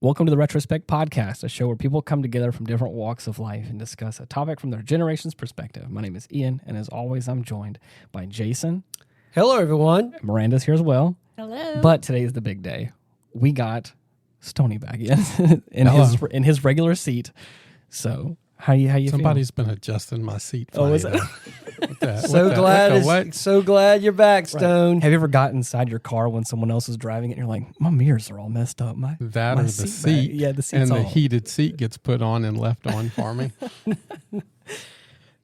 Welcome to the Retrospect podcast, a show where people come together from different walks of life and discuss a topic from their generation's perspective. My name is Ian, and as always, I'm joined by Jason. Hello, everyone. Miranda's here as well. Hello. But today is the big day. We got Stoney back in in his regular seat. So how you Somebody's been adjusting my seat. Oh, is it? So glad you're back, Stone. Have you ever got inside your car when someone else is driving it and you're like, my mirrors are all messed up. My or the seat. Yeah, the seat's and all. the heated seat gets put on and left on for me.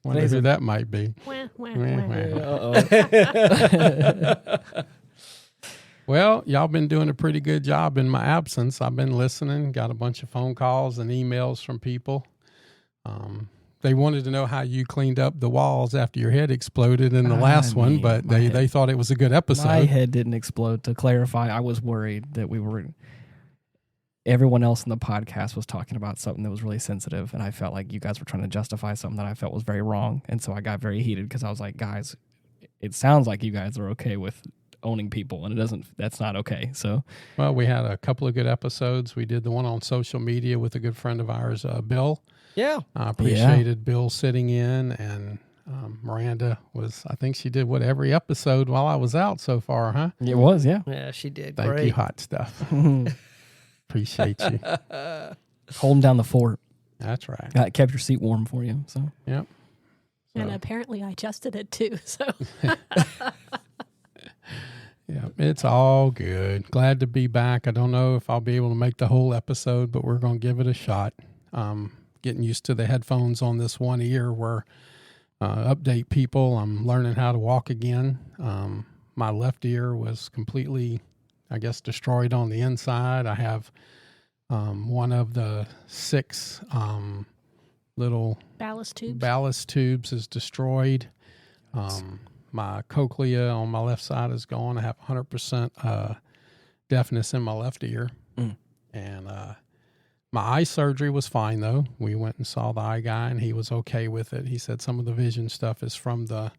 Wonder who that might be. Well, y'all been doing a pretty good job in my absence. I've been listening, got a bunch of phone calls and emails from people. They wanted to know how you cleaned up the walls after your head exploded in the last one, but they thought it was a good episode. My head didn't explode. To clarify, I was worried that everyone else in the podcast was talking about something that was really sensitive, and I felt like you guys were trying to justify something that I felt was very wrong, and so I got very heated because I was like, guys, it sounds like you guys are okay with owning people, and that's not okay. So, well, we had a couple of good episodes. We did the one on social media with a good friend of ours, Bill. Yeah. I appreciated Bill sitting in, and Miranda I think she did every episode while I was out so far, huh? It was, yeah. Yeah, she did. Thank Great. you, hot stuff. Appreciate you. Holding down the fort. That's right. Kept your seat warm for you. So. Yep. And apparently I adjusted it too. So. Yeah, it's all good. Glad to be back. I don't know if I'll be able to make the whole episode, but we're going to give it a shot. Getting used to the headphones on this one ear where update people. I'm learning how to walk again. My left ear was completely, I guess, destroyed on the inside. I have one of the 6 little ballast tubes is destroyed. My cochlea on my left side is gone. I have 100% deafness in my left ear. And my eye surgery was fine, though. We went and saw the eye guy, and he was okay with it. He said some of the vision stuff is from the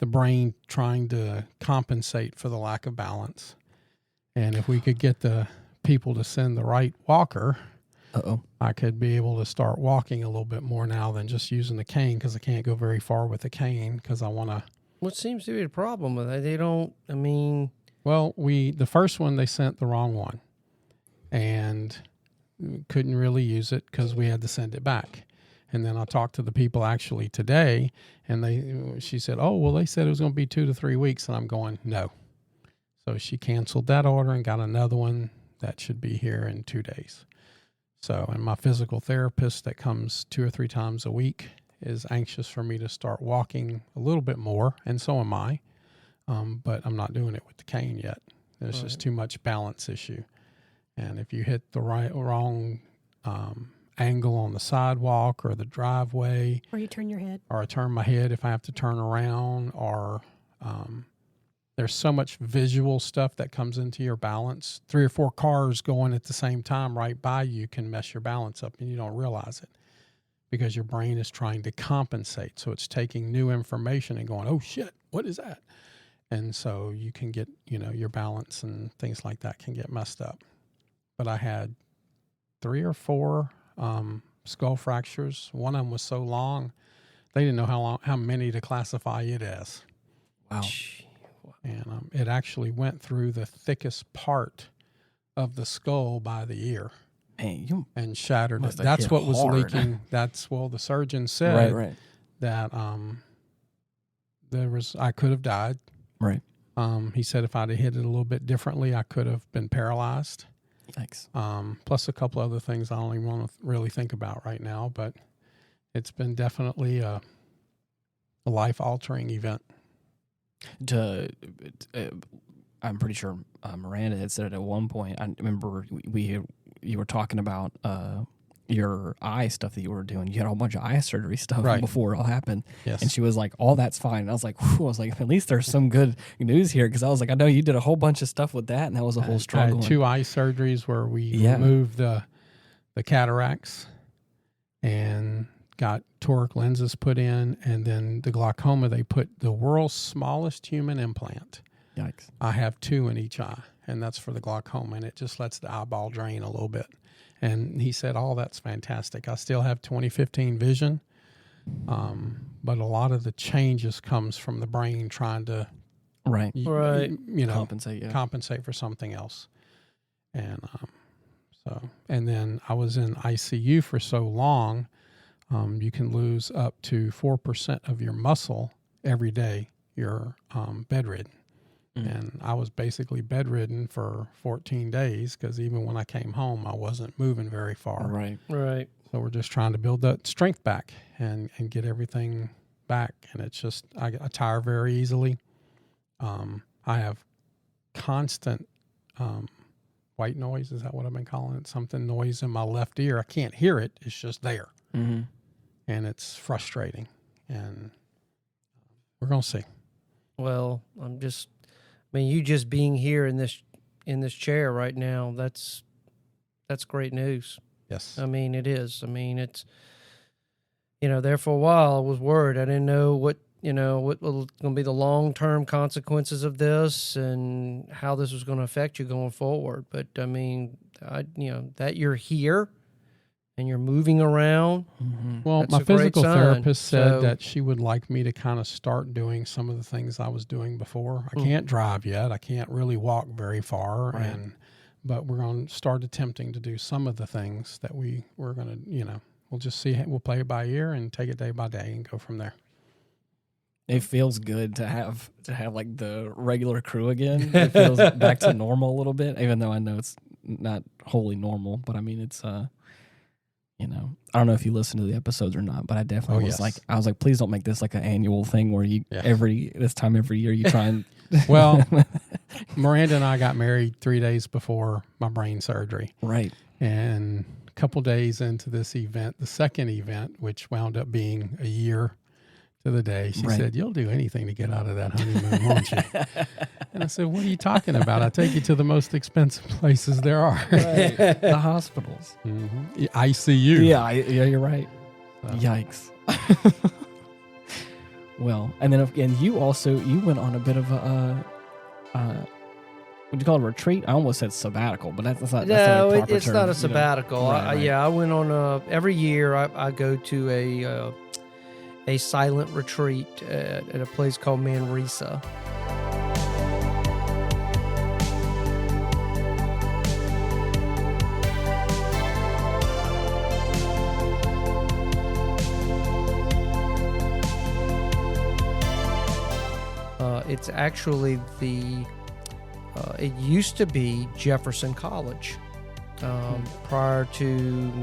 brain trying to compensate for the lack of balance. And if we could get the people to send the right walker, I could be able to start walking a little bit more now than just using the cane, because I can't go very far with the cane because I want to. What seems to be the problem with it? Well, the first one, they sent the wrong one. And couldn't really use it because we had to send it back. And then I talked to the people actually today, and she said, they said it was going to be 2 to 3 weeks. And I'm going, no. So she canceled that order and got another one that should be here in 2 days. So, and my physical therapist that comes 2 or 3 times a week is anxious for me to start walking a little bit more, and so am I. But I'm not doing it with the cane yet. There's just too much balance issue. And if you hit the wrong angle on the sidewalk or the driveway, or you turn your head, or I turn my head if I have to turn around, or there's so much visual stuff that comes into your balance. 3 or 4 cars going at the same time right by you can mess your balance up, and you don't realize it because your brain is trying to compensate. So it's taking new information and going, oh shit, what is that? And so you can get, your balance and things like that can get messed up. But I had 3 or 4 skull fractures. One of them was so long, they didn't know how many to classify it as. Wow. And it actually went through the thickest part of the skull by the ear. And shattered it. That's what was leaking. The surgeon said that I could have died. Right. He said if I'd have hit it a little bit differently, I could have been paralyzed. Thanks. Plus a couple other things I don't even want to really think about right now, but it's been definitely a life-altering event. I'm pretty sure Miranda had said it at one point. I remember you were talking about your eye stuff that you were doing. You had a whole bunch of eye surgery stuff before it all happened. Yes. And she was like, all that's fine. And I was like, at least there's some good news here. Because I was like, I know you did a whole bunch of stuff with that, and that was a whole struggle. I had 2 eye surgeries where we removed the cataracts and got toric lenses put in, and then the glaucoma, they put the world's smallest human implant. Yikes. I have 2 in each eye. and that's for the glaucoma, and it just lets the eyeball drain a little bit. And he said, "Oh, that's fantastic. I still have 20/15 vision, but a lot of the changes comes from the brain trying to Right. compensate for something else." And and then I was in ICU for so long. You can lose up to 4% of your muscle every day. You're bedridden. And I was basically bedridden for 14 days because even when I came home, I wasn't moving very far. Right. So we're just trying to build that strength back and get everything back. And it's just, I tire very easily. I have constant white noise. Is that what I've been calling it? Something noise in my left ear. I can't hear it. It's just there. Mm-hmm. And it's frustrating. And we're going to see. Well, you just being here in this chair right now, that's great news. Yes. I mean, it is. I mean, it's, there for a while I was worried. I didn't know what was going to be the long-term consequences of this and how this was going to affect you going forward. But I mean, that you're here and you're moving around. Mm-hmm. Well, my physical therapist said that she would like me to kind of start doing some of the things I was doing before. I can't drive yet. I can't really walk very far. Right. But we're going to start attempting to do some of the things that we're going to, we'll just see. We'll play it by ear and take it day by day and go from there. It feels good to have like the regular crew again. It feels back to normal a little bit, even though I know it's not wholly normal. But I mean, it's I don't know if you listen to the episodes or not, but I definitely was like, please don't make this like an annual thing where you this time every year you try and. Well, Miranda and I got married 3 days before my brain surgery. Right. And a couple days into this event, the second event, which wound up being a year to the day, she said, "You'll do anything to get out of that honeymoon, won't you?" And I said, "What are you talking about? I take you to the most expensive places there are." Right. The hospitals. Mm-hmm. ICU. Yeah, you're right. Yikes. Well, and then again, you went on a bit of a, what do you call it, a retreat? I almost said sabbatical, but that's not. No, that's it's not a sabbatical. Right. I went on every year. I go to a silent retreat at a place called Manresa. It's actually it used to be Jefferson College prior to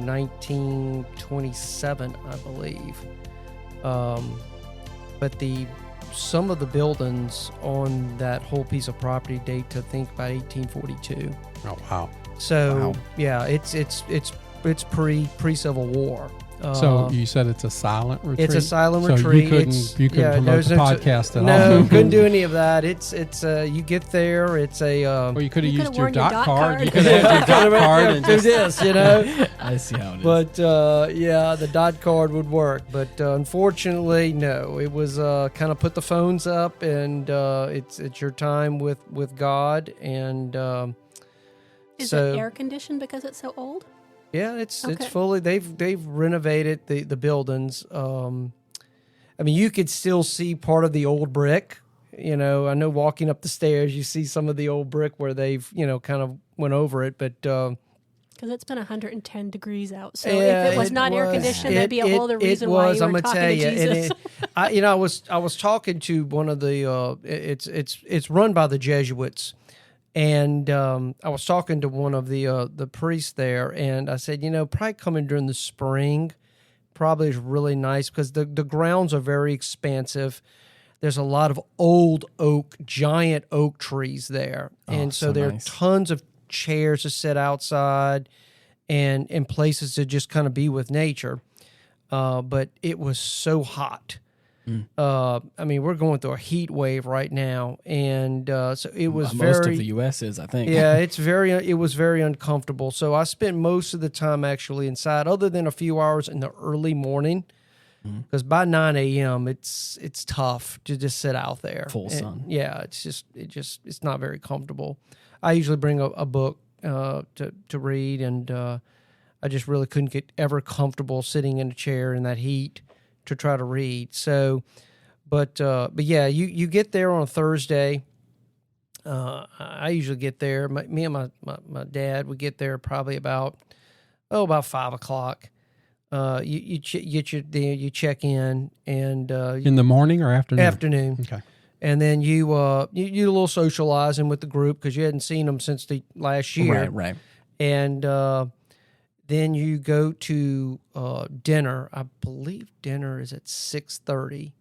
1927, I believe. But some of the buildings on that whole piece of property date to think about 1842. Oh wow! So yeah, it's pre-Civil War. So you said it's a silent retreat? It's a silent so retreat. You couldn't promote the podcast at all? No, couldn't do any of that. It's you get there. It's a. Well, you could have used your dot card. You could have had your dot card and do this, I see how it is. But the dot card would work. But unfortunately, no. It was kind of put the phones up, and it's your time with God, and is it air conditioned because it's so old? Yeah, it's fully. They've renovated the buildings. I mean, you could still see part of the old brick. I know walking up the stairs, you see some of the old brick where they've kind of went over it, but because it's been 110 degrees out. So if it was not air conditioned, that'd be a whole other reason why you were talking to Jesus. I was talking to one of the. It's run by the Jesuits. And I was talking to one of the priests there, and I said, probably coming during the spring probably is really nice because the grounds are very expansive. There's a lot of old giant oak trees there. And so there are tons of chairs to sit outside and places to just kind of be with nature. But it was so hot. I mean, we're going through a heat wave right now, and so it was most of the U.S. is, I think. Yeah, it was very uncomfortable. So I spent most of the time actually inside, other than a few hours in the early morning. because by 9 a.m. it's tough to just sit out there. Full sun. Yeah, it's not very comfortable. I usually bring a book to read, and I just really couldn't get ever comfortable sitting in a chair in that heat to try to read. So, but yeah, you get there on a Thursday. I usually get there. Me and my dad would get there probably about 5 o'clock. You check in, and in the morning or afternoon? Afternoon. Okay. And then you do a little socializing with the group because you hadn't seen them since the last year. Right. And then you go to dinner. I believe dinner is at 6:30,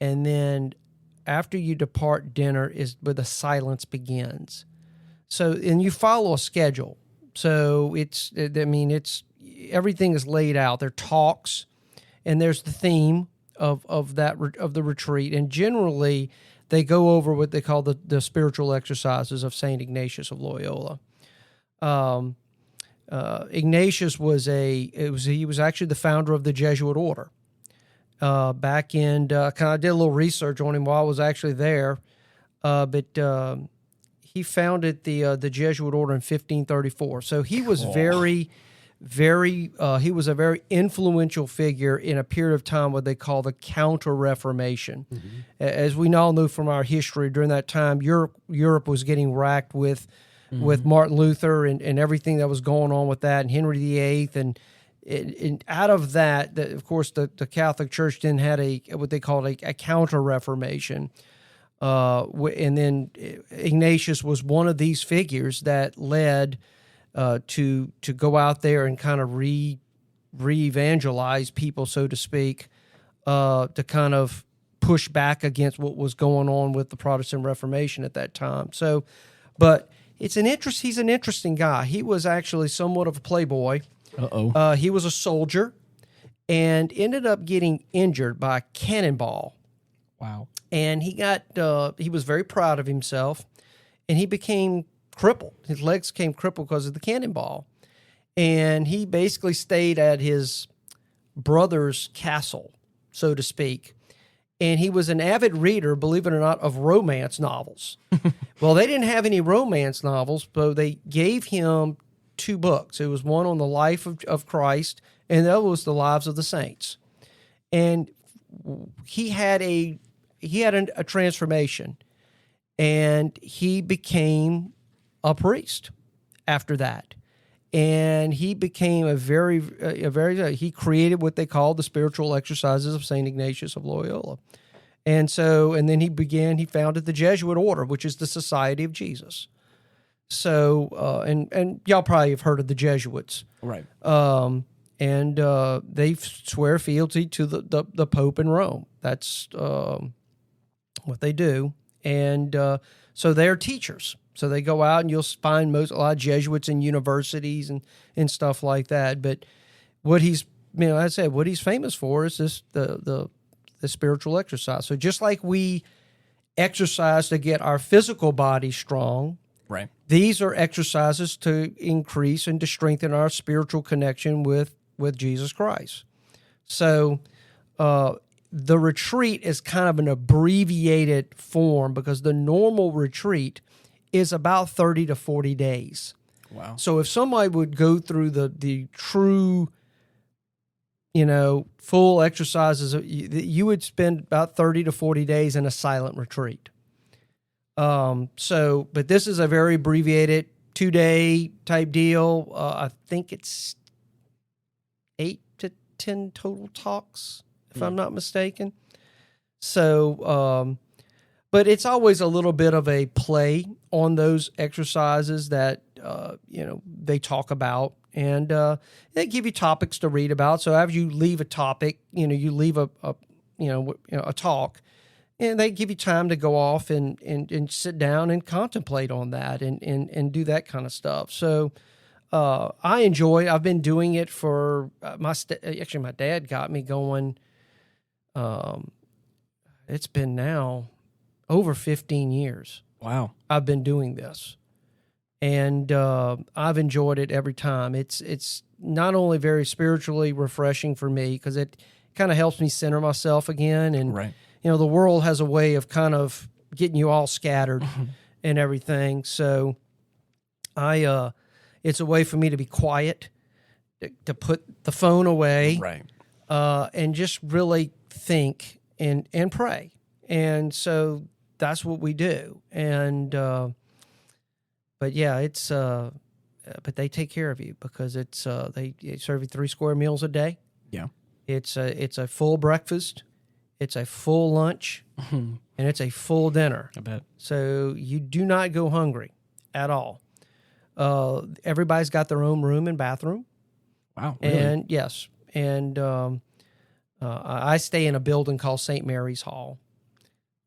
and then after you depart dinner is where the silence begins. So, and you follow a schedule. So it's everything is laid out. There are talks, and there's the theme of the retreat. And generally, they go over what they call the spiritual exercises of Saint Ignatius of Loyola. Ignatius was actually the founder of the Jesuit order. Back in, I did a little research on him while I was actually there, but he founded the Jesuit order in 1534. So he was he was a very influential figure in a period of time what they call the Counter-Reformation. Mm-hmm. As we all know from our history, during that time, Europe was getting racked with Martin Luther and everything that was going on with that, and Henry VIII, and out of that, of course, the Catholic Church then had what they called a Counter-Reformation. And then Ignatius was one of these figures that led to go out there and kind of re-evangelize people, so to speak, to kind of push back against what was going on with the Protestant Reformation at that time. So, but he's an interesting guy. He was actually somewhat of a playboy. He was a soldier and ended up getting injured by a cannonball. Wow. And he was very proud of himself, and he became crippled. His legs became crippled because of the cannonball. And he basically stayed at his brother's castle, so to speak. And he was an avid reader, believe it or not, of romance novels. Well, they didn't have any romance novels, but they gave him 2 books. It was one on the life of Christ, and the other was the lives of the saints. And he had a transformation, and he became a priest after that. And he became he created what they called the spiritual exercises of St. Ignatius of Loyola. And then he founded the Jesuit order, which is the Society of Jesus. So, and y'all probably have heard of the Jesuits. Right. And they swear fealty to the Pope in Rome. That's what they do. And so they're teachers. So they go out, and you'll find a lot of Jesuits in universities and stuff like that. But what he's famous for is this the spiritual exercise. So just like we exercise to get our physical body strong, right, these are exercises to increase and to strengthen our spiritual connection with Jesus Christ. So the retreat is kind of an abbreviated form because the normal retreat is about 30 to 40 days. Wow. So if somebody would go through the true, full exercises, you would spend about 30 to 40 days in a silent retreat. But this is a very abbreviated 2-day type deal. I think it's 8 to 10 total talks, if I'm not mistaken. So, but it's always a little bit of a play on those exercises that, they talk about, and they give you topics to read about. So after you leave a topic, you leave a talk, and they give you time to go off and sit down and contemplate on that and do that kind of stuff. So I enjoy. I've been doing it for my dad got me going. It's been now over 15 years. Wow. I've been doing this, and I've enjoyed it every time. It's not only very spiritually refreshing for me because it kind of helps me center myself again. And, Right. the world has a way of kind of getting you all scattered and everything. So it's a way for me to be quiet, to put the phone away, Right. And just really think and pray. And so that's what we do. And, but yeah, it's, but they take care of you because it's, they serve you 3 square meals a day. Yeah. It's a full breakfast. It's a full lunch. And it's a full dinner. I bet. So you do not go hungry at all. Everybody's got their own room and bathroom. Wow. Really? And yes. And I stay in a building called St. Mary's Hall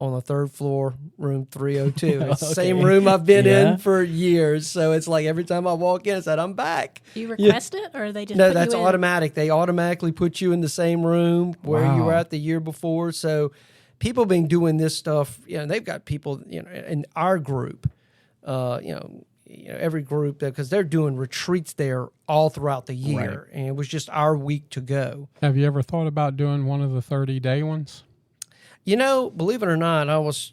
on the 3rd floor, room 302. It's the same room I've been in for years. So it's like every time I walk in, it's that I'm back. Do you request it, or they just No, put that's you in? automatic. They automatically put you in the same room where you were at the year before. So people been doing this stuff. They've got people in our group. Every group, because they're doing retreats there all throughout the year, and it was just our week to go. Have you ever thought about doing one of the 30-day ones? Believe it or not, I was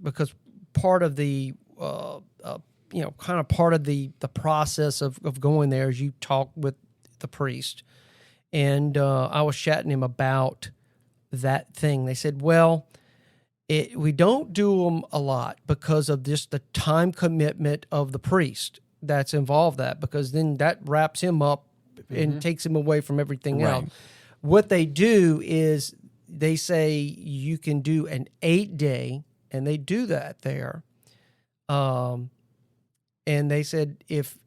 because part of the kind of part of the process of going there is you talk with the priest, and I was chatting him about that thing. They said, well, we don't do them a lot because of just the time commitment of the priest that's involved because then that wraps him up and takes him away from everything else. What they do is they say you can do an 8-day, and they do that there. And they said if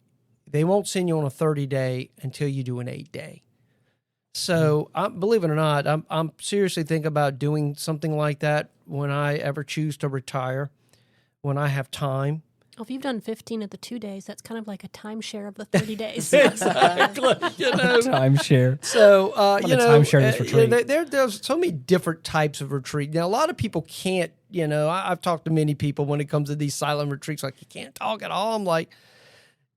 they won't send you on a 30-day until you do an 8-day. So, believe it or not, I'm seriously thinking about doing something like that when I ever choose to retire, when I have time. Well, if you've done 15 of the 2 days, that's kind of like a timeshare of the 30 days. Exactly. Timeshare. So, timeshare this retreat. There's so many different types of retreat. Now, a lot of people can't, I've talked to many people when it comes to these silent retreats, like, you can't talk at all. I'm like,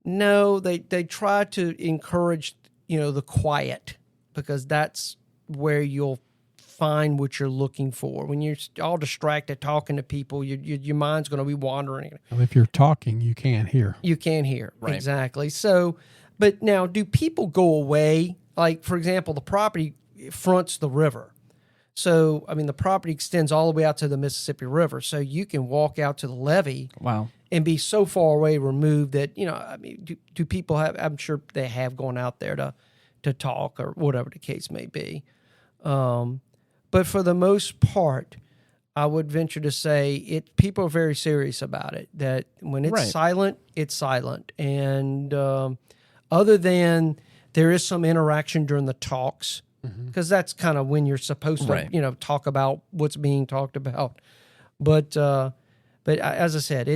no, they try to encourage, the quiet, because that's where you'll find what you're looking for. When you're all distracted talking to people, your mind's going to be wandering. Well, if you're talking, you can't hear. You can't hear. Right. Exactly. So, but now, do people go away? Like, for example, the property fronts the river. So, the property extends all the way out to the Mississippi River. So you can walk out to the levee. Wow. And be so far away removed that, do people have, I'm sure they have gone out there to talk or whatever the case may be. But for the most part, I would venture to say people are very serious about it, that when it's silent, it's silent. And other than there is some interaction during the talks, because that's kind of when you're supposed to, talk about what's being talked about. But as I said,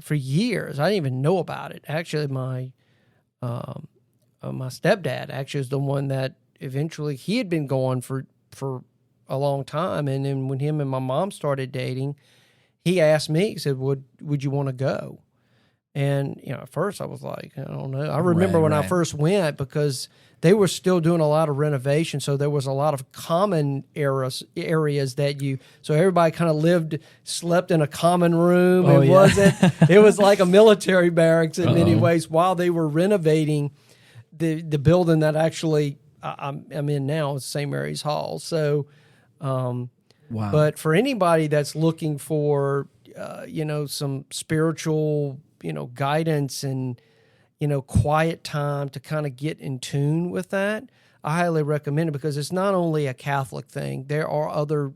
for years I didn't even know about it. Actually, my stepdad actually is the one that eventually, he had been going for a long time, and then when him and my mom started dating, he asked me, he said, would you want to go? And at first I was like, I don't know. I remember when I first went, because they were still doing a lot of renovation, so there was a lot of common areas that so everybody kind of slept in a common room. It was like a military barracks in many ways, while they were renovating the building that actually I'm in now, is St. Mary's Hall. So, wow. But for anybody that's looking for, some spiritual, guidance and, quiet time to kind of get in tune with that, I highly recommend it, because it's not only a Catholic thing. There are other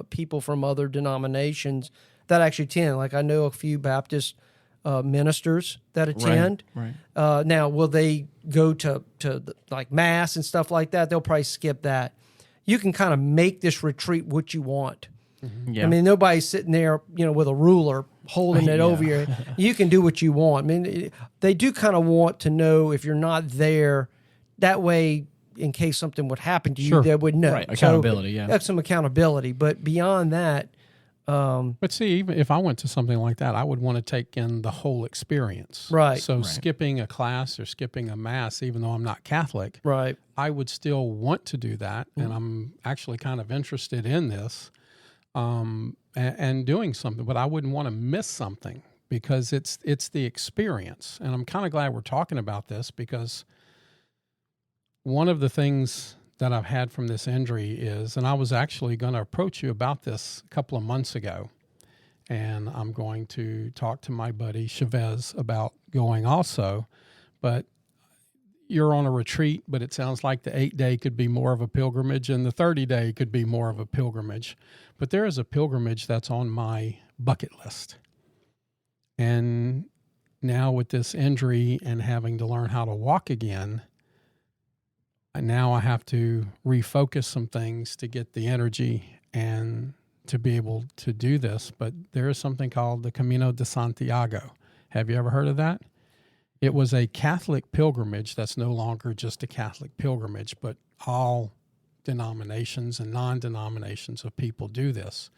people from other denominations that actually attend. Like, I know a few Baptist ministers that attend. Right. Now, will they go to like Mass and stuff like that? They'll probably skip that. You can kind of make this retreat what you want. Mm-hmm. Yeah. Nobody's sitting there, with a ruler holding it over you. You can do what you want. They do kind of want to know if you're not there. That way, in case something would happen to you, they would know. Right. Accountability, That's some accountability. But beyond that, But see, even if I went to something like that, I would want to take in the whole experience. Right. So skipping a class or skipping a mass, even though I'm not Catholic, right, I would still want to do that. And I'm actually kind of interested in this and doing something, but I wouldn't want to miss something because it's the experience. And I'm kind of glad we're talking about this because one of the things that I've had from this injury is, and I was actually going to approach you about this a couple of months ago, and I'm going to talk to my buddy Chavez about going also, but you're on a retreat, but it sounds like the 8-day could be more of a pilgrimage and the 30-day could be more of a pilgrimage. But there is a pilgrimage that's on my bucket list. And now with this injury and having to learn how to walk again, now I have to refocus some things to get the energy and to be able to do this. But there is something called the Camino de Santiago. Have you ever heard of that? It was a Catholic pilgrimage that's no longer just a Catholic pilgrimage, but all denominations and non-denominations of people do this.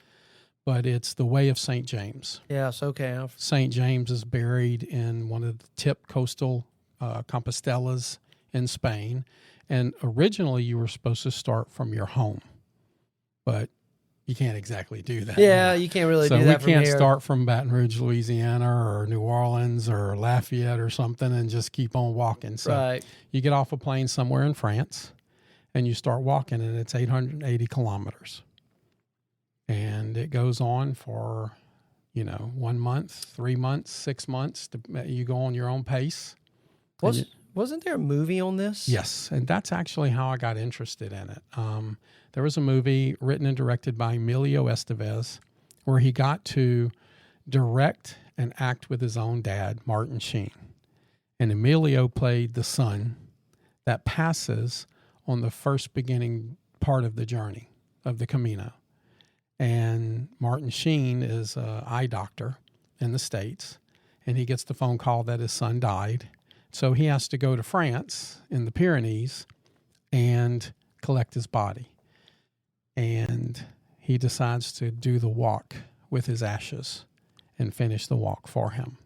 But it's the way of St. James. Yes, okay. St. James is buried in one of the tip coastal Compostelas in Spain. And originally you were supposed to start from your home, but you can't exactly do that. Yeah, now. You can't really so do that we can't here. start from Baton Rouge, Louisiana or New Orleans or Lafayette or something and just keep on walking. So you get off a plane somewhere in France and you start walking, and it's 880 kilometers. And it goes on for, 1 month, 3 months, 6 months. You go on your own pace. Wasn't there a movie on this? Yes, and that's actually how I got interested in it. There was a movie written and directed by Emilio Estevez where he got to direct and act with his own dad, Martin Sheen. And Emilio played the son that passes on the first beginning part of the journey of the Camino. And Martin Sheen is an eye doctor in the States, and he gets the phone call that his son died. So he has to go to France in the Pyrenees and collect his body. And he decides to do the walk with his ashes and finish the walk for him.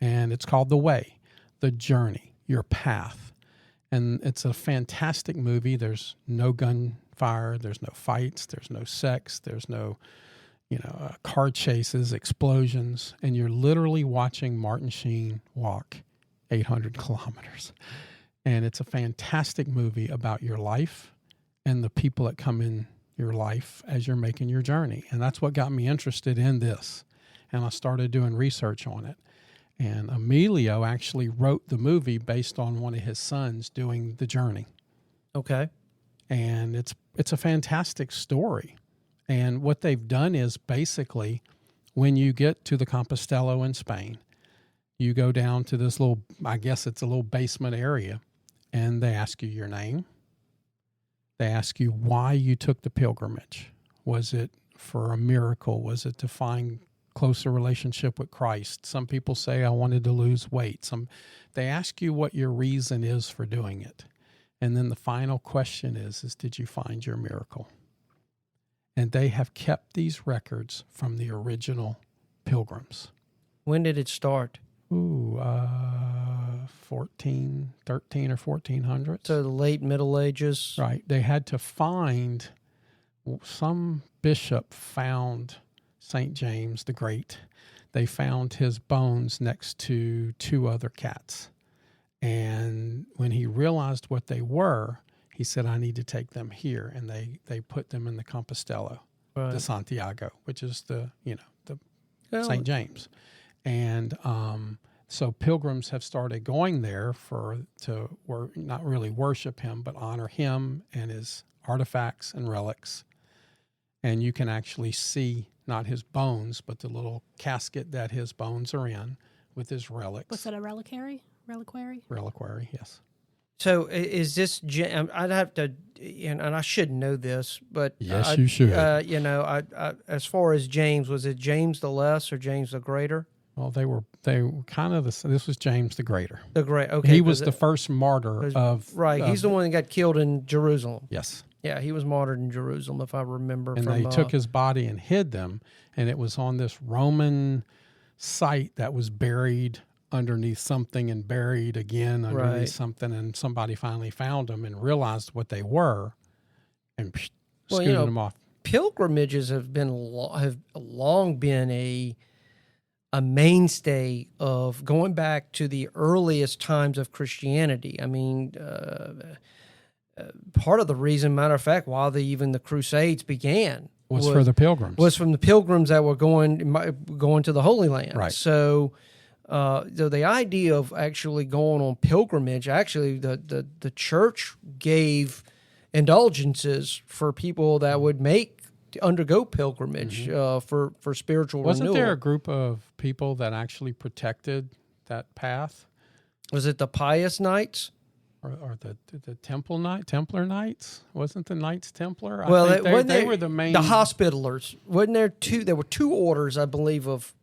And it's called The Way, The Journey, Your Path. And it's a fantastic movie. There's no gunfire. There's no fights. There's no sex. There's no, car chases, explosions. And you're literally watching Martin Sheen walk 800 kilometers. And it's a fantastic movie about your life and the people that come in your life as you're making your journey. And that's what got me interested in this. And I started doing research on it. And Emilio actually wrote the movie based on one of his sons doing the journey. Okay. And it's a fantastic story. And what they've done is basically when you get to the Compostela in Spain, you go down to this little, I guess it's a little basement area, and they ask you your name. They ask you why you took the pilgrimage. Was it for a miracle? Was it to find closer relationship with Christ? Some people say, I wanted to lose weight. They ask you what your reason is for doing it. And then the final question is did you find your miracle? And they have kept these records from the original pilgrims. When did it start? 13 or 1400s. So the late Middle Ages. Right. They had to find, some bishop found St. James the Great. They found his bones next to 2 other cats. And when he realized what they were, he said, I need to take them here. And they put them in the Compostela de Santiago, which is the St. James. And so pilgrims have started going there to not really worship him, but honor him and his artifacts and relics. And you can actually see not his bones, but the little casket that his bones are in with his relics. Was that a reliquary? Reliquary, yes. So is this? I'd have to, and I should know this, but yes, you should. I as far as James, was it James the Less or James the Greater? Well, they were kind of this was James the Greater. The Great. Okay, he was the first martyr of right. He's the one that got killed in Jerusalem. Yes. Yeah, he was martyred in Jerusalem, if I remember. And they took his body and hid them, and it was on this Roman site that was buried underneath something and buried again underneath something, and somebody finally found them and realized what they were, and scooted them off. Pilgrimages have long been a mainstay of going back to the earliest times of Christianity. I mean, part of the reason, matter of fact, why even the Crusades began was for the pilgrims. Was from the pilgrims that were going to the Holy Land. Right. So the idea of actually going on pilgrimage, actually the church gave indulgences for people that would undergo pilgrimage for spiritual renewal. Wasn't there a group of people that actually protected that path? Was it the Pious Knights? Or the Templar Knights? Wasn't the Knights Templar? Well, they were the main. The Hospitallers. Wasn't there two? There were two orders, I believe, of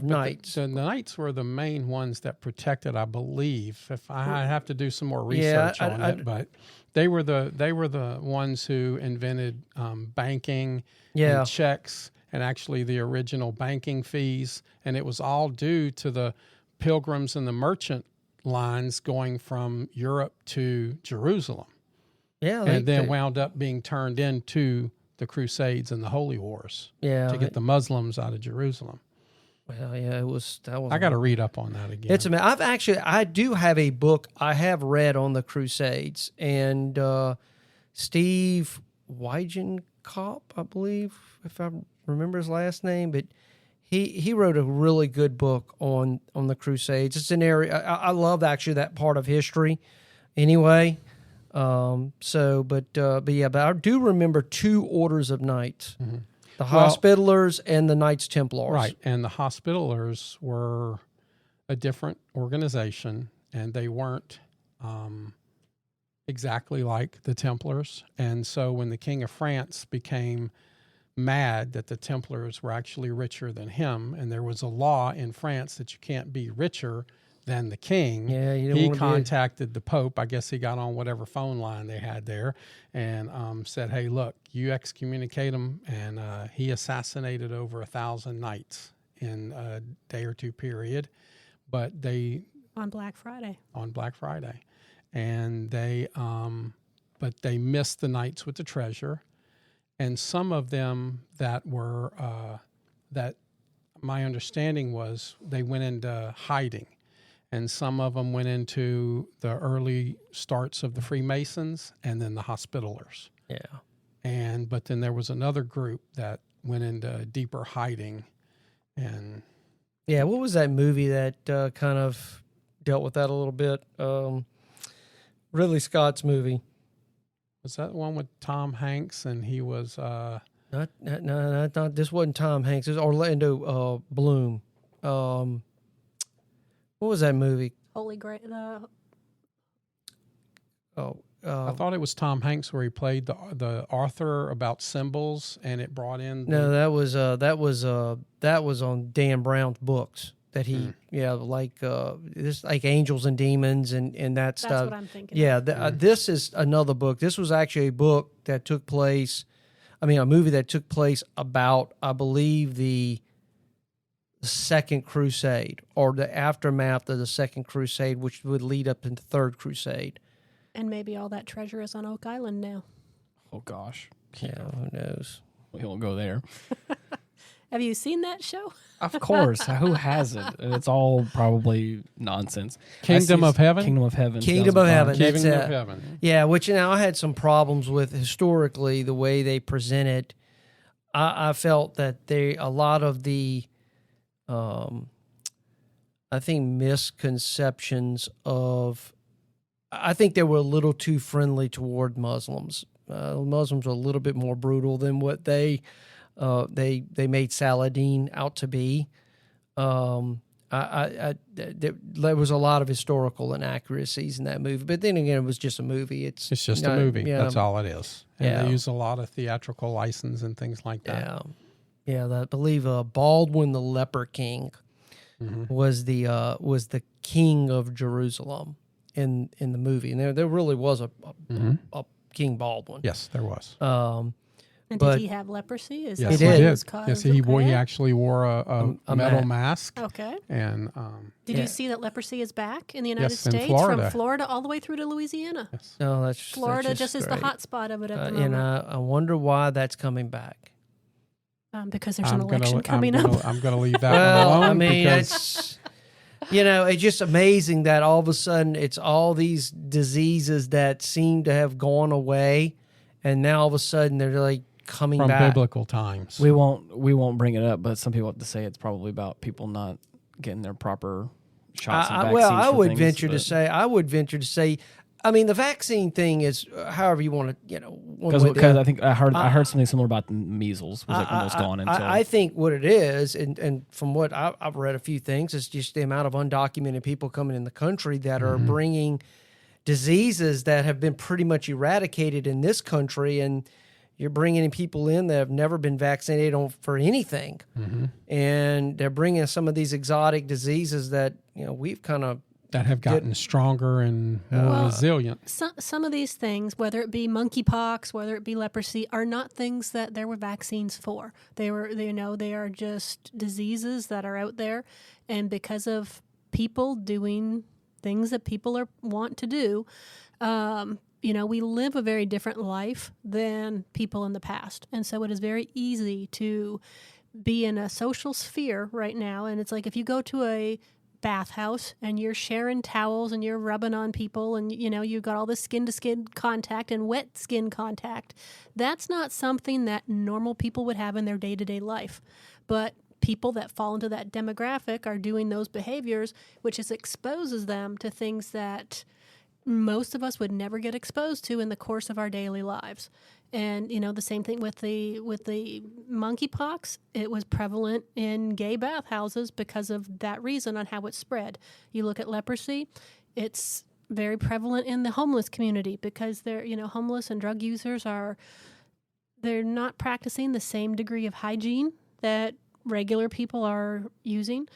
knights. The Knights were the main ones that protected, I believe. If I have to do some more research on it, but they were the ones who invented banking and checks, and actually the original banking fees, and it was all due to the pilgrims and the merchant lines going from Europe to Jerusalem. Yeah, and then wound up being turned into the Crusades and the Holy Wars. To get the Muslims out of Jerusalem. Well, yeah, that was. I got to read up on that again. It's amazing. I do have a book I have read on the Crusades, and Steve Weigenkopf, I believe, if I remember his last name, but he wrote a really good book on the Crusades. It's an area I love, actually, that part of history. Anyway, but I do remember two orders of knights. Mm-hmm. The Hospitallers and the Knights Templars. Right, and the Hospitallers were a different organization, and they weren't exactly like the Templars. And so when the King of France became mad that the Templars were actually richer than him, and there was a law in France that you can't be richer than the king. Yeah, he contacted the Pope. I guess he got on whatever phone line they had there and said, hey, look, you excommunicate him. And he assassinated over 1,000 knights in a day or two period. But on Black Friday. And but they missed the knights with the treasure. And some of them that were, that my understanding was they went into hiding. And some of them went into the early starts of the Freemasons and then the Hospitallers. Yeah. But then there was another group that went into deeper hiding. And yeah, what was that movie that kind of dealt with that a little bit? Ridley Scott's movie. Was that the one with Tom Hanks and he was... Not this wasn't Tom Hanks. It was Orlando Bloom. What was that movie? Holy Grail. I thought it was Tom Hanks where he played the author about symbols, and it brought in. No, that was on Dan Brown's books that he this like Angels and Demons and that stuff. That's what I'm thinking. Yeah, this is another book. This was actually a book that took place. I mean, a movie that took place about, I believe, the Second Crusade, or the aftermath of the Second Crusade, which would lead up into the Third Crusade. And maybe all that treasure is on Oak Island now. Oh, gosh. Yeah, who knows? We won't go there. Have you seen that show? Of course. Who hasn't? And it's all probably nonsense. Kingdom of Heaven? Kingdom of Heaven. Kingdom of Heaven. Kingdom of Heaven. Yeah, which I had some problems with historically, the way they presented. I felt that a lot of the I think misconceptions of, I think they were a little too friendly toward Muslims. Muslims are a little bit more brutal than what they made Saladin out to be. There was a lot of historical inaccuracies in that movie, but then again, it was just a movie. It's just a movie. That's all it is. And they use a lot of theatrical license and things like that. Yeah. I believe Baldwin the Leper King was the king of Jerusalem in the movie, and there really was a King Baldwin. Yes, there was. And did he have leprosy? Is yes, that he did. Yes, he actually wore a metal mask. Okay. And did you see that leprosy is back in the United States, Florida. from Florida all the way through to Louisiana? Yes. No, that's Florida just is the hot spot of it at the moment. And I wonder why that's coming back. Because there's an election coming up. I'm going to leave that one alone. I mean, it's it's just amazing that all of a sudden it's all these diseases that seem to have gone away, and now all of a sudden they're like coming from back. biblical times. We won't bring it up, but some people have to say it's probably about people not getting their proper shots and vaccines. I would venture to say, I mean, the vaccine thing is however you want to, because I think I heard something similar about the measles was almost gone until. I think what it is, and from what I've read a few things, it's just the amount of undocumented people coming in the country that are bringing diseases that have been pretty much eradicated in this country, and you're bringing in people in that have never been vaccinated for anything, and they're bringing some of these exotic diseases that we've kind of that have gotten stronger and more resilient. Some of these things, whether it be monkeypox, whether it be leprosy, are not things that there were vaccines for. They are just diseases that are out there, and because of people doing things that people want to do, we live a very different life than people in the past. And so it is very easy to be in a social sphere right now. And it's like if you go to a bathhouse and you're sharing towels and you're rubbing on people and, you've got all this skin-to-skin contact and wet skin contact, that's not something that normal people would have in their day-to-day life. But people that fall into that demographic are doing those behaviors, which exposes them to things that most of us would never get exposed to in the course of our daily lives. And, the same thing with the monkeypox. It was prevalent in gay bathhouses because of that reason on how it spread. You look at leprosy, it's very prevalent in the homeless community because they're, homeless and drug users they're not practicing the same degree of hygiene that regular people are using.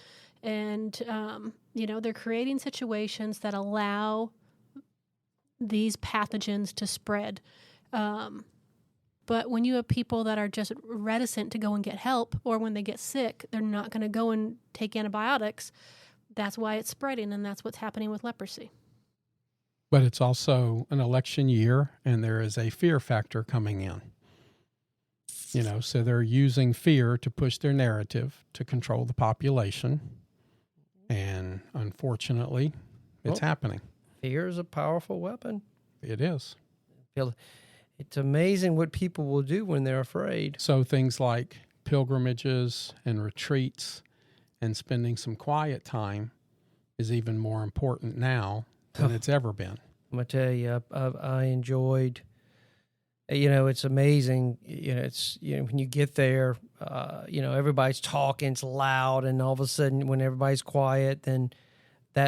And, they're creating situations that allow these pathogens to spread. But when you have people that are just reticent to go and get help, or when they get sick, they're not going to go and take antibiotics, that's why it's spreading, and that's what's happening with leprosy. But it's also an election year, and there is a fear factor coming in. So they're using fear to push their narrative to control the population, and unfortunately, it's happening. Fear is a powerful weapon. It is. It's amazing what people will do when they're afraid. So things like pilgrimages and retreats and spending some quiet time is even more important now than it's ever been. I'm going to tell you, I enjoyed, it's amazing. It's, when you get there, everybody's talking, it's loud, and all of a sudden when everybody's quiet, then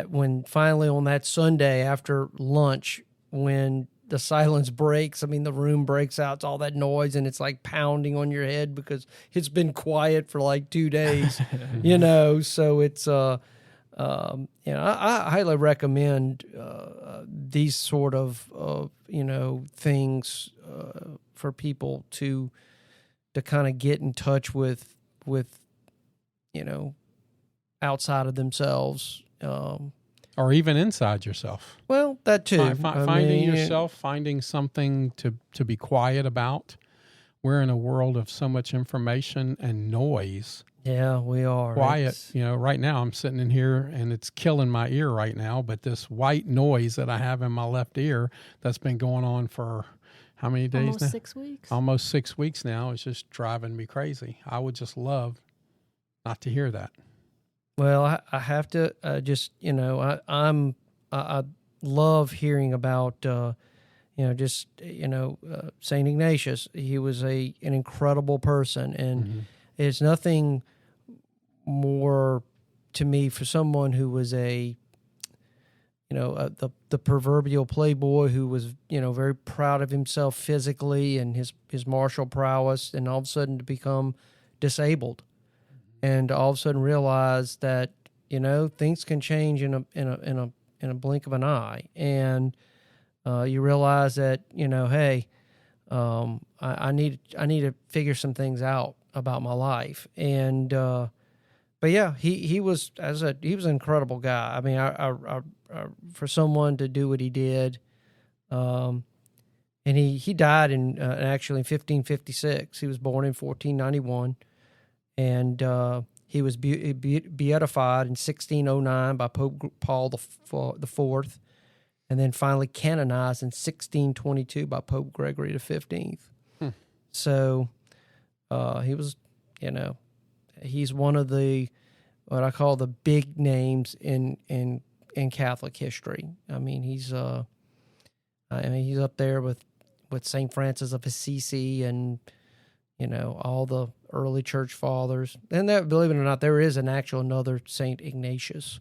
when finally on that Sunday after lunch, when the silence breaks, the room breaks out, it's all that noise, and it's like pounding on your head because it's been quiet for like 2 days, so it's, I highly recommend these sort of, things for people to kind of get in touch with, outside of themselves. Or even inside yourself. Well, that too. Finding yourself, finding something to be quiet about. We're in a world of so much information and noise. Yeah, we are. Quiet. Right now I'm sitting in here and it's killing my ear right now, but this white noise that I have in my left ear that's been going on for how many days Almost now? 6 weeks. Almost 6 weeks now. It's just driving me crazy. I would just love not to hear that. Well, I have to I love hearing about Saint Ignatius. He was an incredible person, and it's nothing more to me for someone who was the proverbial playboy who was very proud of himself physically and his martial prowess, and all of a sudden to become disabled. And all of a sudden realize that, things can change in a blink of an eye, and you realize that hey, I need to figure some things out about my life, and but yeah, he was, as I said, he was an incredible guy. I mean, I for someone to do what he did, and he died in actually in 1556. He was born in 1491, and he was beatified in 1609 by Pope Paul the Fourth, and then finally canonized in 1622 by Pope Gregory the 15th. So he was, he's one of the what I call the big names in Catholic history. I mean, he's up there with St. Francis of Assisi and all the early church fathers. And that, believe it or not, there is another Saint Ignatius,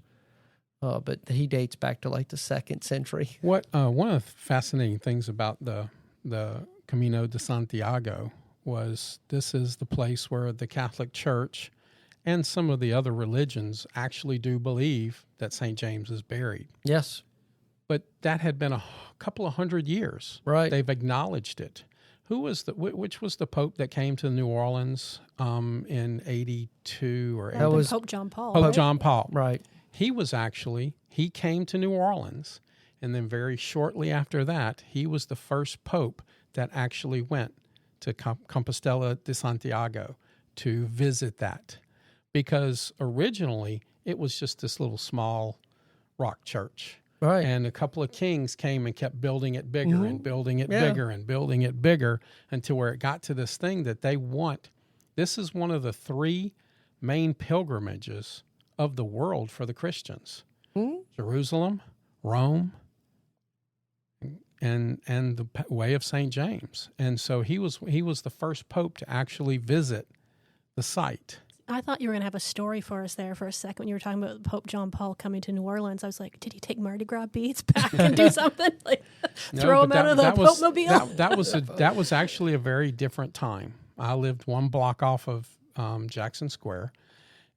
but he dates back to like the 2nd century. What one of the fascinating things about the Camino de Santiago was this is the place where the Catholic Church and some of the other religions actually do believe that St. James is buried. Yes. But that had been a couple of hundred years. Right. They've acknowledged it. Which was the Pope that came to New Orleans in 82 or 80? That was Pope John Paul. Pope right? John Paul. Right. He came to New Orleans, and then very shortly after that, he was the first Pope that actually went to Compostela de Santiago to visit that. Because originally, it was just this little small rock church. Right. And a couple of kings came and kept building it bigger and building it bigger and building it bigger until where it got to this thing that they want. This is one of the 3 main pilgrimages of the world for the Christians. Jerusalem, Rome, and the way of St. James. And so he was the first pope to actually visit the site. I thought you were going to have a story for us there for a second when you were talking about Pope John Paul coming to New Orleans. I was like, did he take Mardi Gras beads back and do something? Like throw him out of the Pope Mobile? That was actually a very different time. I lived 1 block off of Jackson Square,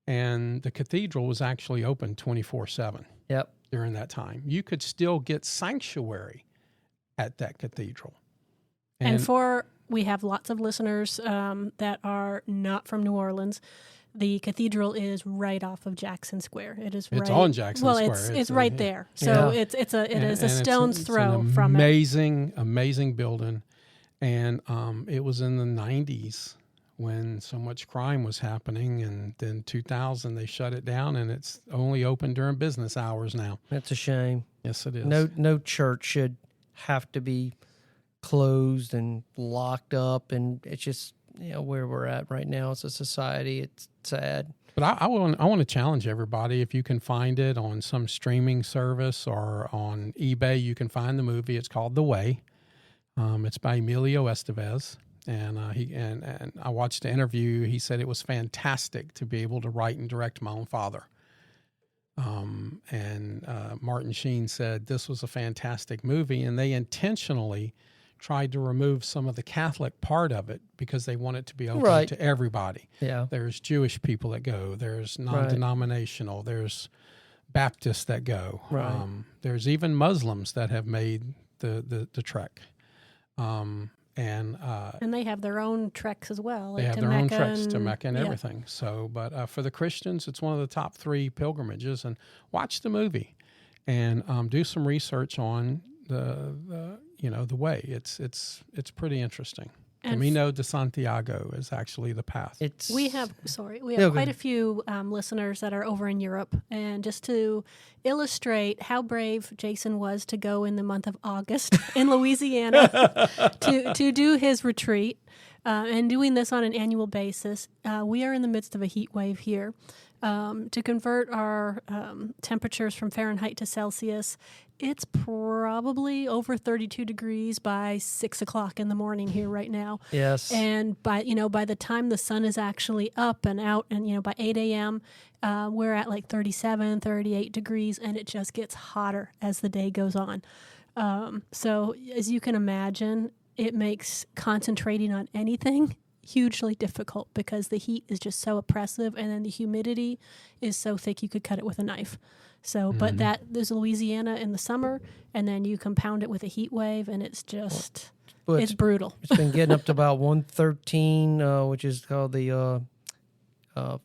and the cathedral was actually open 24/7. Yep. During that time. You could still get sanctuary at that cathedral. And we have lots of listeners that are not from New Orleans. The cathedral is right off of Jackson Square. It's on Jackson Square. Well, it's right there. So it is a stone's throw from it. Amazing building. And it was in the 90s when so much crime was happening, and then 2000 they shut it down, and it's only open during business hours now. That's a shame. Yes, it is. No church should have to be closed and locked up, and it's just where we're at right now as a society. It's sad. But I want to challenge everybody. If you can find it on some streaming service or on eBay, you can find the movie. It's called The Way. It's by Emilio Estevez. And I watched the interview. He said it was fantastic to be able to write and direct my own father. Martin Sheen said this was a fantastic movie, and they intentionally tried to remove some of the Catholic part of it because they want it to be open to everybody. Yeah. There's Jewish people that go. There's non-denominational. There's Baptists that go. Right. There's even Muslims that have made the trek. And they have their own treks as well. They have their own treks to Mecca and everything. So, but for the Christians, it's one of the top 3 pilgrimages. And watch the movie, and do some research on the way. It's pretty interesting. And Camino de Santiago is actually the path. We have quite a few listeners that are over in Europe, and just to illustrate how brave Jason was to go in the month of August in Louisiana to do his retreat, and doing this on an annual basis. We are in the midst of a heat wave here. To convert our temperatures from Fahrenheit to Celsius, it's probably over 32 degrees by 6 o'clock in the morning here right now. Yes. And by the time the sun is actually up and out, and by 8 a.m., we're at like 37, 38 degrees, and it just gets hotter as the day goes on. So as you can imagine, it makes concentrating on anything hugely difficult because the heat is just so oppressive, and then the humidity is so thick you could cut it with a knife. So, but there's Louisiana in the summer, and then you compound it with a heat wave, and it's just, it's brutal. It's been getting up to about 113, which is called the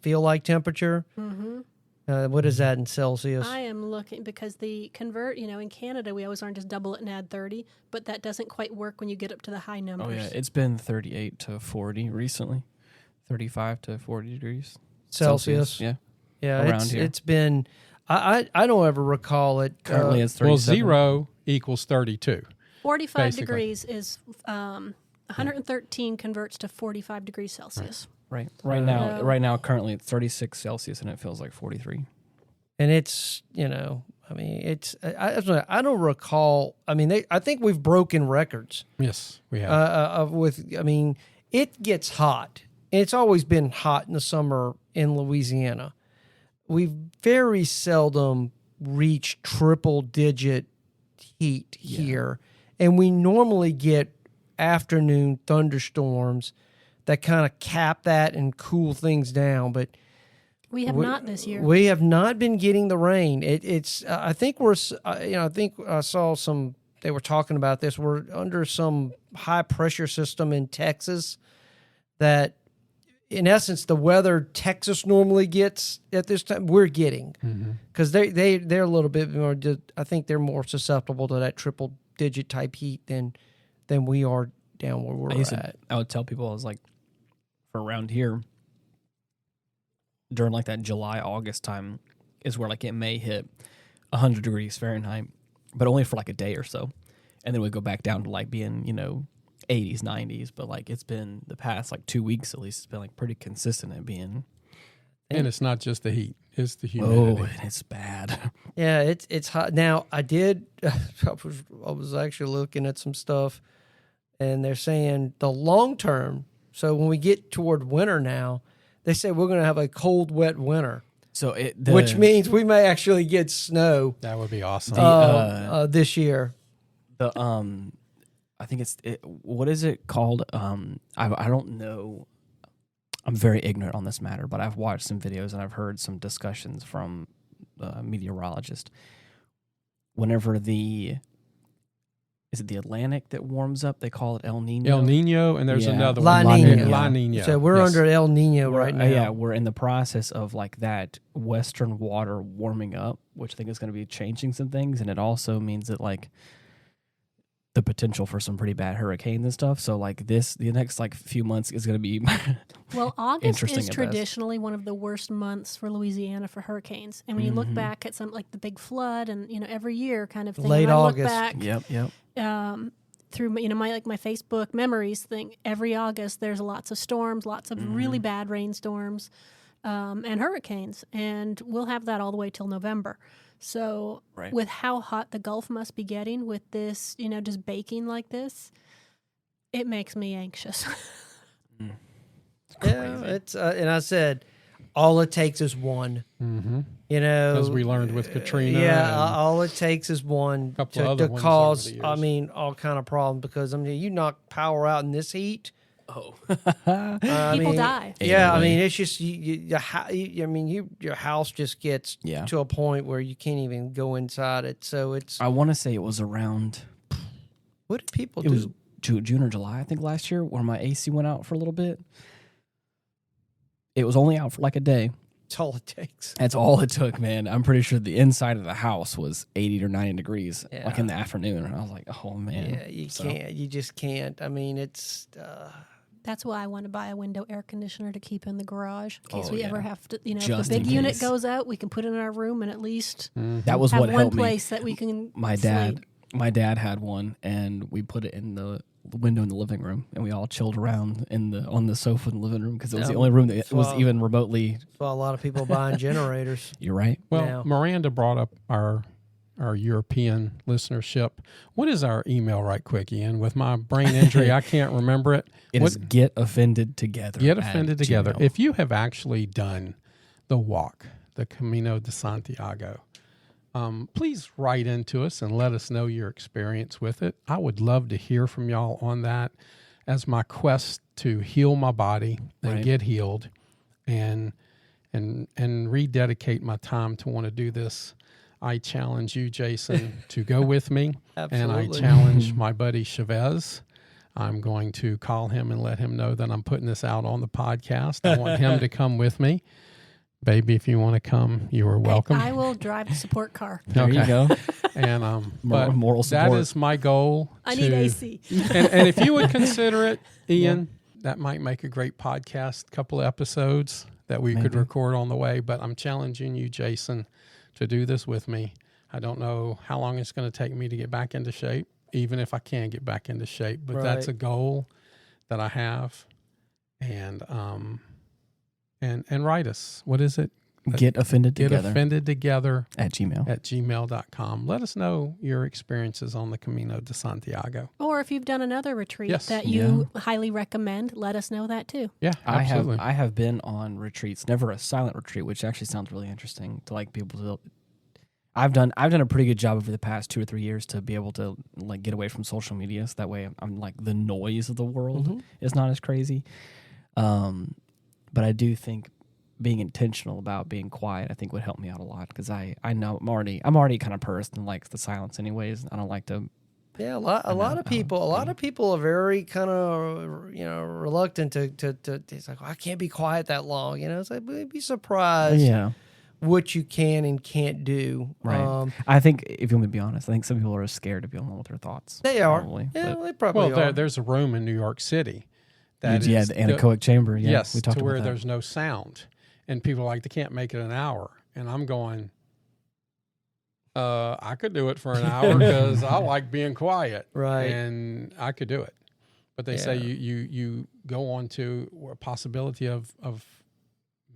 feel-like temperature. Mm-hmm. What is that in Celsius? I am looking because the convert, in Canada, we always learn just double it and add 30, but that doesn't quite work when you get up to the high numbers. Oh, yeah. It's been 38 to 40 recently, 35 to 40 degrees Celsius. Yeah. Yeah, around here. It's been, I don't ever recall it. Currently it's 37. Well, 0 equals 32. 45 basically. degrees is 113 converts to 45 degrees Celsius. Right. Right now, currently it's 36 Celsius and it feels like 43. And it's, it's, I don't recall. I think we've broken records. Yes, we have. It gets hot. It's always been hot in the summer in Louisiana. We very seldom reach triple digit heat here. And we normally get afternoon thunderstorms that kind of cap that and cool things down. But we have not this year. We have not been getting the rain. I think I think I saw they were talking about this. We're under some high pressure system in Texas that, in essence, the weather Texas normally gets at this time, we're getting. Because they're a little bit more, I think they're more susceptible to that triple digit type heat than we are down where we're at. I would tell people, I was like, for around here, during like that July, August time is where like it may hit 100 degrees Fahrenheit, but only for like a day or so. And then we go back down to like being, 80s, 90s. But like it's been the past like 2 weeks at least, it's been like pretty consistent at being. And it's not just the heat, it's the humidity. Oh, it's bad. Yeah, it's hot. Now, I was actually looking at some stuff, and they're saying the long term, so when we get toward winter now, they say we're going to have a cold, wet winter. So which means we may actually get snow. That would be awesome. This year. I think what is it called? I don't know. I'm very ignorant on this matter, but I've watched some videos and I've heard some discussions from a meteorologist. Whenever is it the Atlantic that warms up? They call it El Nino. El Nino, and there's another La one. Nina. La Nina. So we're under El Nino right now. Yeah, we're in the process of like that western water warming up, which I think is going to be changing some things, and it also means that like the potential for some pretty bad hurricanes and stuff. So like the next like few months is going to be well, August interesting is traditionally one of the worst months for Louisiana for hurricanes. And when you look back at some like the big flood and every year kind of thing, late August. Look back, yep. Through my Facebook memories thing, every August there's lots of storms, lots of really bad rainstorms, and hurricanes, and we'll have that all the way till November. So with how hot the Gulf must be getting with this, just baking like this, it makes me anxious. Yeah, it's and I said, all it takes is one. Mm-hmm. As we learned with Katrina. Yeah, all it takes is one to cause, all kind of problems. Because you knock power out in this heat. Oh, people die. Yeah, it's just your house just gets to a point where you can't even go inside it. So it's. I want to say it was around. What did people do? It was June or July, I think, last year, where my AC went out for a little bit. It was only out for like a day. That's all it takes. That's all it took, man. I'm pretty sure the inside of the house was 80 or 90 degrees, like in the afternoon. And I was like, oh, man. Yeah, you can't. You just can't. It's... That's why I want to buy a window air conditioner to keep in the garage in case we ever have to, if Just the big in unit case. goes out, we can put it in our room and at least that was have what one helped place me. that we can My sleep. dad had one, and we put it in the window in the living room, and we all chilled around on the sofa in the living room because it was the only room that was even remotely. That's why a lot of people are buying generators. You're right. Well, Miranda brought up our European listenership. What is our email right quick, Ian? With my brain injury, I can't remember it. It is Get Offended Together. Get Offended Together. Gmail. If you have actually done the walk, the Camino de Santiago, please write into us and let us know your experience with it. I would love to hear from y'all on that. as my quest to heal my body and Right. get healed, and rededicate my time to want to do this. I challenge you, Jason, to go with me. And I Absolutely. challenge my buddy Chavez. I'm going to call him and let him know that I'm putting this out on the podcast. I want him to come with me. Baby, if you want to come, you are welcome. I will drive the support car. There you Okay. go. And but Moral that support. is my goal. I need AC. And if you would consider it, Ian, that might make a great podcast, couple of episodes that we could Maybe. record on the way. But I'm challenging you, Jason, to do this with me. I don't know how long it's going to take me to get back into shape, even if I can get back into shape. But that's a Right. goal that I have. And write us. What is it? Get offended Get together offended together at Gmail. at gmail.com. Let us know your experiences on the Camino de Santiago. Or if you've done another retreat Yes. that you highly recommend, let us know that too. Yeah, absolutely. I have been on retreats, never a silent retreat, which actually sounds really interesting to like people to. I've done a pretty good job over the past 2 or 3 years to be able to like get away from social media, so that way I'm like the noise of the world is not as crazy. But I do think being intentional about being quiet, I think would help me out a lot, because I know I'm already kind of a person that likes the silence anyways. I don't like to. Yeah, a lot of people are very kind of reluctant to it's like, well, I can't be quiet that long. It's like, be surprised Yeah. what you can and can't do. Right. I think, if you want me to be honest, I think some people are scared to be alone with their thoughts. They are. Probably, Yeah, but- they probably are. There's a room in New York City the anechoic chamber. Yeah, yes, we talked to about where that. there's no sound, and people are like, they can't make it an hour, and I'm going, I could do it for an hour because I like being quiet, Right. And I could do it, but they say you go on to a possibility of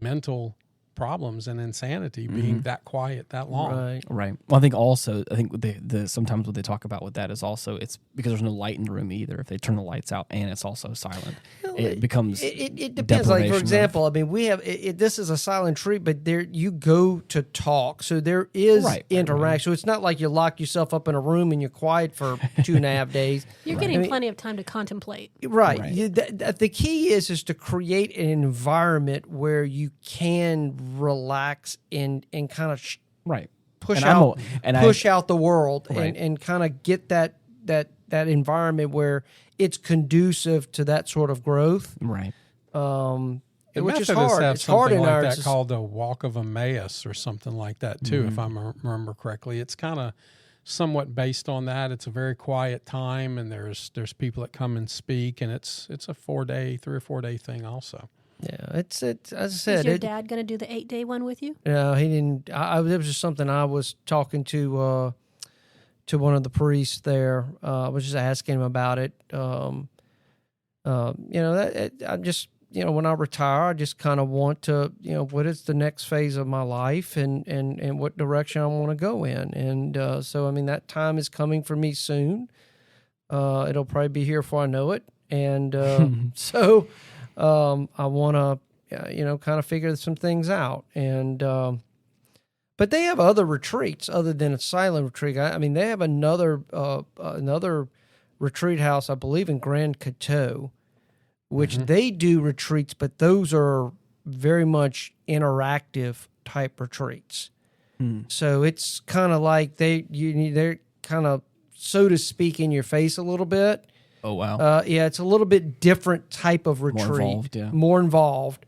mental problems and insanity being that quiet that long. Right. Right. Well, I think the sometimes what they talk about with that is also it's because there's no light in the room either. If they turn the lights out and it's also silent, it becomes It depends. Like, for example, I mean, we have this is a silent retreat, but there you go to talk, so there is interaction. So it's not like you lock yourself up in a room and you're quiet for 2.5 days. You're getting plenty of time to contemplate. Right. Right. The key is to create an environment where you can relax and kind of right. push And out the world Right. and kind of get that environment where it's conducive to that sort of growth. Right. The Which is Methodists hard. have It's hard something in like ours. that called the Walk of Emmaus or something like that too, if I remember correctly. It's kind of somewhat based on that. It's a very quiet time, and there's people that come and speak, and it's a 3 or 4 day thing also. Yeah, it's as I said. Is your dad going to do the 8-day one with you? No, he didn't. It was just something I was talking to one of the priests there. I was just asking him about it. I'm just, when I retire, I just kind of want to, what is the next phase of my life and what direction I want to go in. And so, I mean, that time is coming for me soon. It'll probably be here before I know it. And so I want to, kind of figure some things out. And but they have other retreats other than a silent retreat. I mean, they have another retreat house, I believe, in Grand Coteau, which they do retreats, but those are very much interactive type retreats. So it's kind of like they're kind of, so to speak, in your face a little bit. Oh wow. Yeah, it's a little bit different type of retreat. More More involved, yeah. involved.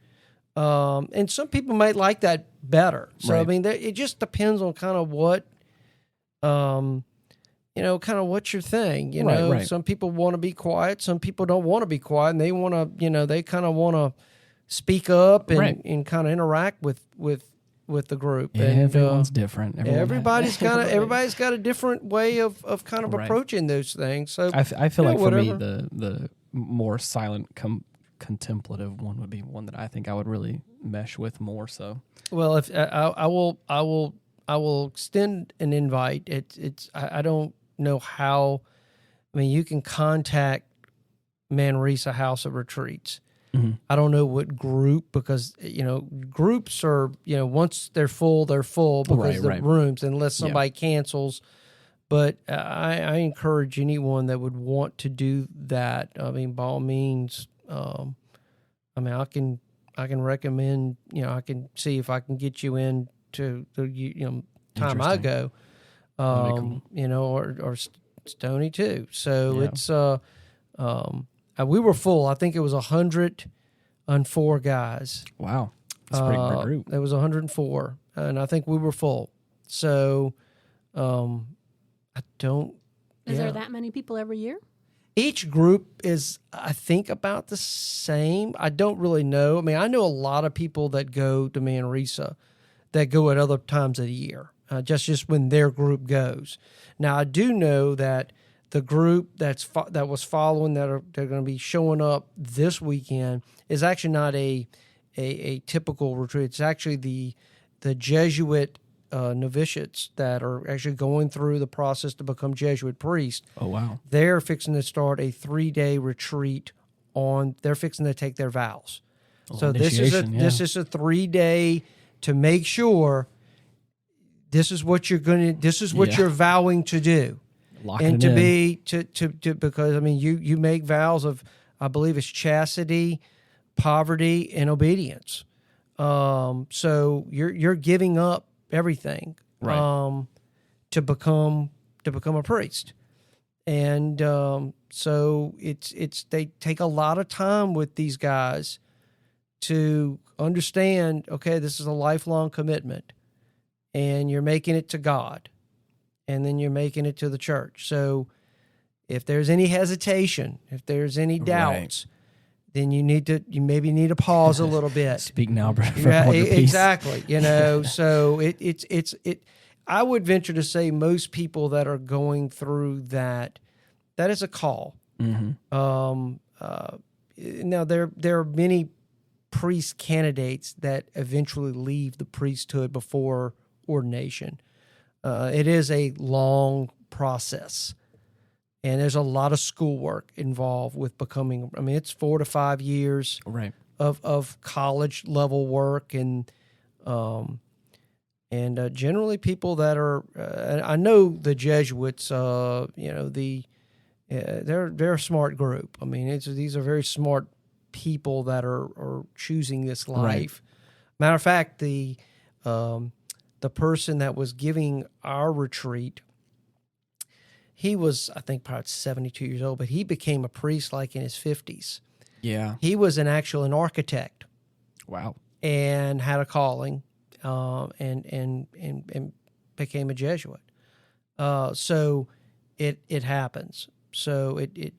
And some people might like that better. So, I Right. mean, it just depends on kind of what, kind of what's your thing. Right. Some people want to be quiet. Some people don't want to be quiet, and they want to, they kind of want to speak up and, Right. and kind of interact with the group. Yeah, And everyone's different. everybody's got a different way of kind of Right. approaching those things. So I feel like for me, whatever. the more silent, contemplative one would be one that I think I would really mesh with more. So Well, if I will extend an invite. I don't know how. I mean, you can contact Manresa House of Retreats. I don't know what group, because groups are once they're full because Right, the right. rooms, unless somebody cancels. But I encourage anyone that would want to do that. I mean, by all means, I mean, I can recommend, I can see if I can get you in to the, time I go, Cool. or Stoney too. So Yeah. it's, we were full. I think it was 104 guys. Wow. That's a pretty big group. It was 104, and I think we were full. So, I don't. Is there that many people every year? Each group is, I think, about the same. I don't really know. I mean, I know a lot of people that go to Manresa that go at other times of the year, just when their group goes. Now, I do know that the group that was following they're going to be showing up this weekend is actually not a typical retreat. It's actually the Jesuit novitiates that are actually going through the process to become Jesuit priests. Oh, wow. They're fixing to start a 3-day retreat they're fixing to take their vows. So this is a 3-day to make sure this is what you're you're vowing to do. Locking and it to in. be to because I mean you make vows of, I believe it's chastity, poverty, and obedience. So you're giving up everything, Right. to become a priest. And so it's they take a lot of time with these guys to understand, okay, this is a lifelong commitment, and you're making it to God, and then you're making it to the church. So if there's any hesitation, if there's any doubts, then you maybe need to pause a little bit. Speak now, brother. Yeah, exactly. So it's I would venture to say most people that are going through that is a call. Mm-hmm. Now there are many priest candidates that eventually leave the priesthood before ordination. It is a long process, and there's a lot of schoolwork involved with becoming. I mean, it's 4 to 5 years Right. of college level work, and generally people that are. I know the Jesuits. They're a smart group. I mean, these are very smart people that are choosing this life. Right. Matter of fact, the person that was giving our retreat, he was, I think, probably 72 years old, but he became a priest like in his 50s. Yeah. He was an architect Wow. and had a calling, and became a Jesuit. So it happens. So it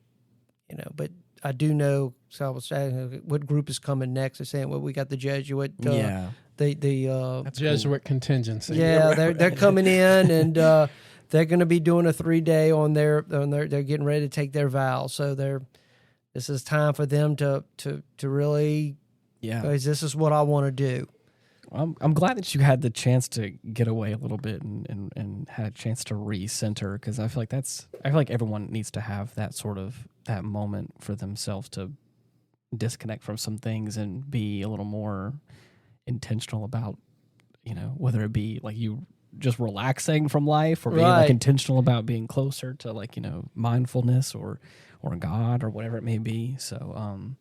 but I do know. So I was saying, what group is coming next? They're saying, well, we got the Jesuit. Yeah. The Jesuit contingency. Yeah, they're coming in, and they're going to be doing a 3-day on their they're getting ready to take their vows. So this is time for them to really, this is what I want to do. I'm glad that you had the chance to get away a little bit and had a chance to recenter, because I feel like everyone needs to have that moment for themselves to disconnect from some things and be a little more intentional about, whether it be like you just relaxing from life, or being like intentional about being closer to, like, mindfulness or God or whatever it may be. So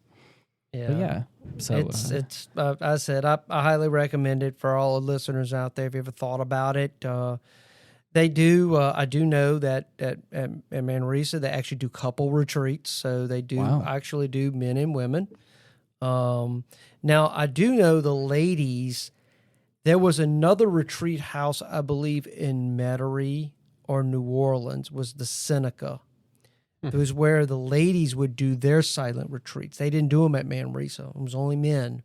so it's I said I highly recommend it for all the listeners out there if you ever thought about it. They do. I do know that at Manresa they actually do couple retreats, so they do actually do men and women. Now I do know the ladies. There was another retreat house, I believe, in Metairie or New Orleans, was the Seneca. It was where the ladies would do their silent retreats. They didn't do them at Manresa. It was only men.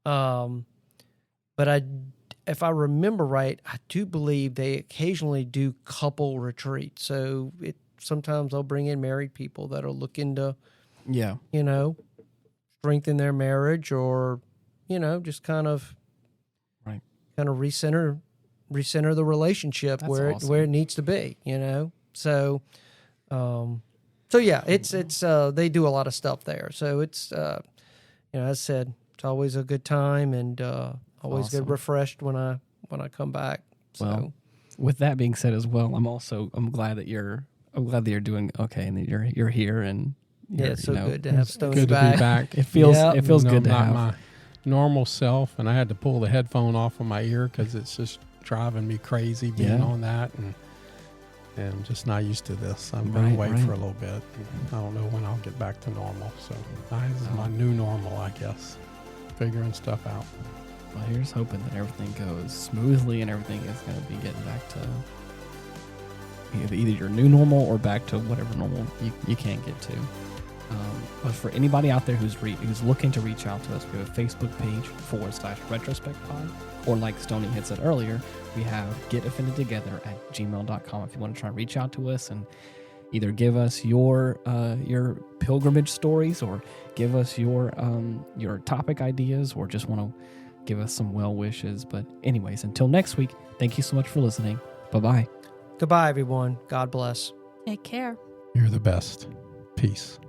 But if I remember right, I do believe they occasionally do couple retreats. So sometimes they'll bring in married people that are looking to, strengthen their marriage, or, just kind of recenter the relationship. That's where awesome. where it needs to be. So. So yeah, it's they do a lot of stuff there. So it's as I said, it's always a good time, and always awesome. get refreshed when I come back. So well, with that being said as well, I'm glad that you're doing okay and that you're here and Yeah, it's so good to have Stoney good back. to be back. It feels good to not have. my normal self, and I had to pull the headphone off of my ear because it's just driving me crazy being on that, and I'm just not used to this. I'm going to wait for a little bit. I don't know when I'll get back to normal. So this is my new normal, I guess. Figuring stuff out. Well, here's hoping that everything goes smoothly and everything is going to be getting back to either your new normal or back to whatever normal you can get to. But for anybody out there who's looking to reach out to us, we have a Facebook page /Retrospect Pod, or like Stoney had said earlier, we have getoffendedtogether@gmail.com if you want to try and reach out to us and either give us your pilgrimage stories or give us your topic ideas or just want to give us some well wishes. But anyways, until next week, thank you so much for listening. Bye-bye. Goodbye, everyone. God bless. Take care. You're the best. Peace.